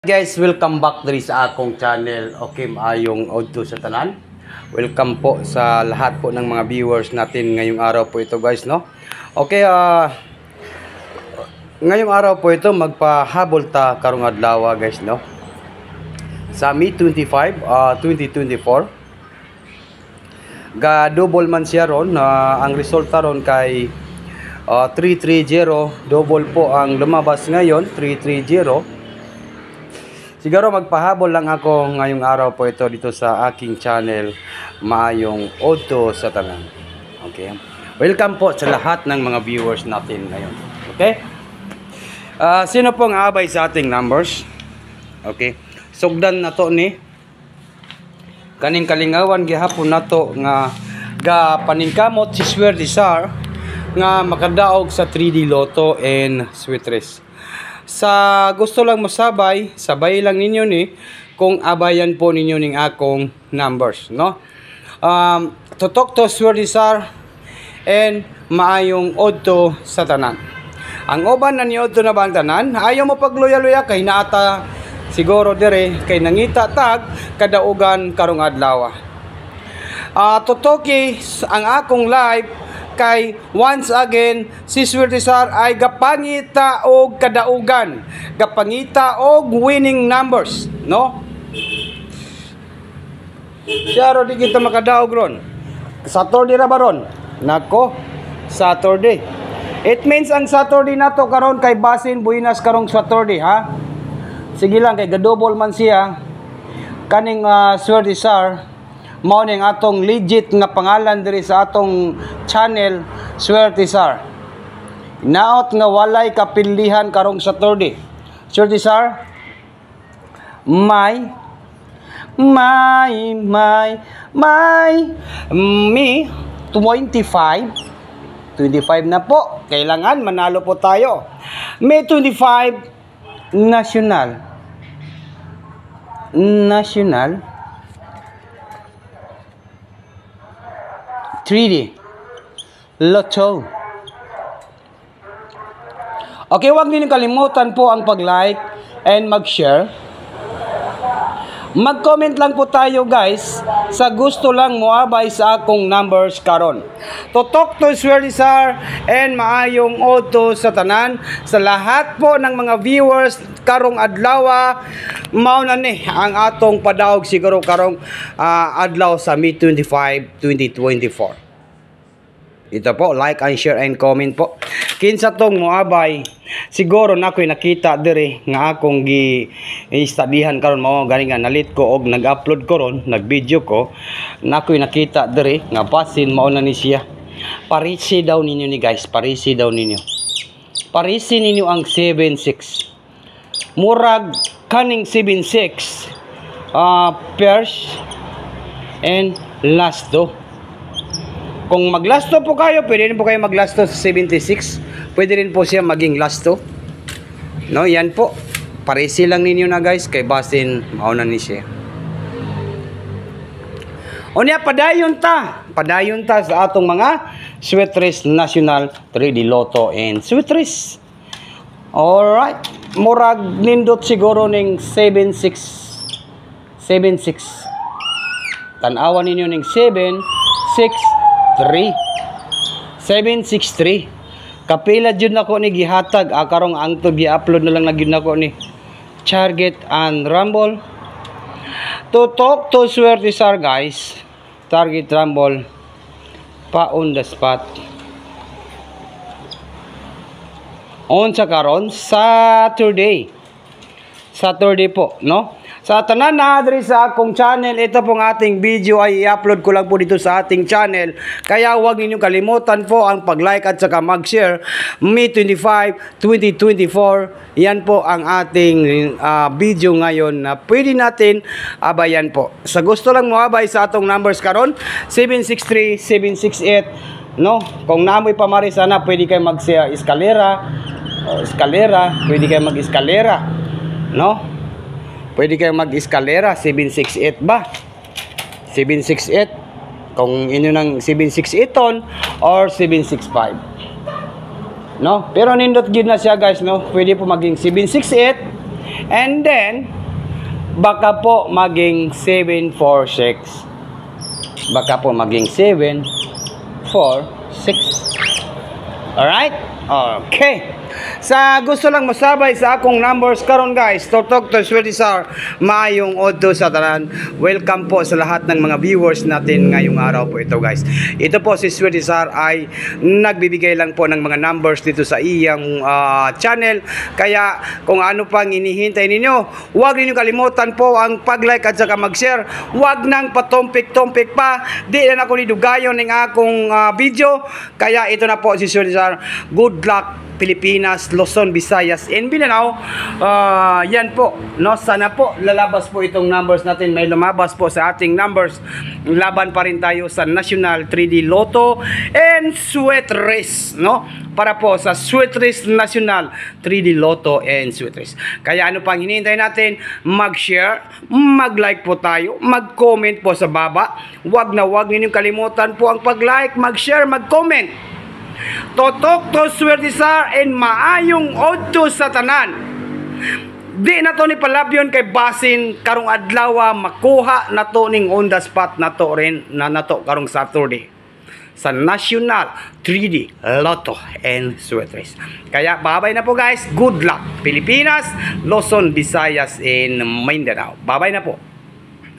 Guys, welcome back diri sa akong channel. Okay, maayong audio sa tanan. Welcome po sa lahat po ng mga viewers natin ngayong araw po ito, guys, no? Okay, ngayong araw po ito magpahabol ta karong adlaw, guys, no? Sa May 25, 2024. Ga double man siya ron. Ang resulta ron kay 330. Double po ang lumabas ngayon, 330. Siguro magpahabol lang ako ngayong araw po ito dito sa aking channel, maayong audio sa tanan. Okay. Welcome po sa lahat ng mga viewers natin ngayon. Okay. Sino pong aabay sa ating numbers? Okay. Sugdan na to ni kaning kalingawan gihapon nato nga ga paningkamot si Swerte Sar nga makadaog sa 3D Lotto and Sweet Race. Sa gusto lang masabay, sabay lang ninyo ni kung abayan po ninyo ning akong numbers, no? Tutok to Swerte Sar and maayong audio sa tanan. Ang uban na ni audio na ba ang tanan? Ayaw mo pagluya-luya kay naata siguro dire kay nangita tag kadaugan karong adlaw. Tutoki ang akong live kay once again si Swerte Sar ay gapangita og kadaugan, gapangita og winning numbers, no? Siya ro di kita makadaog ron. Saturday ra ba ron? Nako, Saturday. It means ang Saturday nato karon kay basin buinas karong Saturday, ha? Sige lang kay gadouble man siya kaning Swerte Sar. Mao ning atong legit nga pangalan diri sa atong channel, Swerte Sar. Naot nga walay kapilihan karong Saturday. Swerte Sar, me 25 na po. Kailangan manalo po tayo. May 25 national 3D Lotto. Okay, huwag niyo kalimutan po ang pag-like and mag-share. Mag-comment lang po tayo, guys, sa gusto lang moabay sa akong numbers karon. Tutok to Swerte Sar and maayong audio sa tanan. Sa lahat po ng mga viewers karong adlaw, mao na ni ang atong padaog siguro karong adlaw sa May 25, 2024. Ito po, like and share and comment po. Kinsa tong moabay, siguro nakoy nakita dire nga akong gi-studyhan karon mao gani nga nalit ko og nag-upload ko ron, nag-video ko, nakoy nakita dire nga basin mao na ni siya. Parisi daw ninyo ni guys, parisi daw ninyo. Parisi ninyo ang 76. Murag kaning 76 pairs and last do. Kung maglasto po kayo, pwede rin po kayo maglasto sa 76. Pwede rin po siya maging lasto. No, yan po. Parisi lang ninyo na guys, kay basin mauna ni siya. O niya, padayon ta sa atong mga Sweet Race National 3D Lotto and Sweet Race. Alright. Murag nindot siguro ning 76. Tanawan ninyo ning 763. Kapila jud nako ni gihatag karong ang to gi-upload na lang na gyud nako ni Target and Rumble. Tutok to Swerte Sar guys. Target Rumble pa on the spot. On sa karon Saturday po, no? Sa tanan na diri sa akong channel, ito pong ating video ay i-upload ko lang po dito sa ating channel. Kaya huwag ninyong kalimutan po ang pag-like at saka mag-share. May 25, 2024, yan po ang ating video ngayon na pwede natin abayan po. Sa gusto lang mo abay sa atong numbers karon, 763, 768, no? Kung namoy pamari sana, pwede kayo mag-eskalera, pwede kayo mag-eskalera, no? Pwede kayo mag-eskalera, 768 ba? 768. Kung inyo ng 768 ton or 765. No? Pero nindot gid na siya guys, no? Pwede po maging 768 And then, baka po maging 746. Baka po maging 746. Alright? Okay. Sa gusto lang masabay sa akong numbers karon guys, Totok to Swedisar, maayong odto sa tanan. Welcome po sa lahat ng mga viewers natin ngayong araw po ito guys. Ito po si Swedisar ay nagbibigay lang po ng mga numbers dito sa iyang channel. Kaya kung ano pang inihintay ninyo, huwag ninyo kalimutan po ang pag-like at saka mag-share. Huwag nang patumpik-tumpik pa. Di na ako nidugayon ng akong video. Kaya ito na po si Swedisar. Good luck Pilipinas, Luzon, Visayas, and Mindanao. Yan po, no? Sana po lalabas po itong numbers natin. May lumabas po sa ating numbers. Laban pa rin tayo sa National 3D Lotto and Sweat Race, no? Para po sa Sweat Race National 3D Lotto and Sweat Race. Kaya ano pang hinihintay natin? Mag-share, mag-like po tayo, mag-comment po sa baba. Huwag ninyong kalimutan po ang pag-like, mag-share, mag-comment. Totok to Swedisar and maayong odto sa tanan. Di na to ni palabyon kay basin karong adlaw makuha na to ning on the spot na to rin na nato karong Saturday sa National 3D Lotto and Sweat Race. Kaya babay na po guys. Good luck Pilipinas, Luzon, Visayas and Mindanao. Babay na po.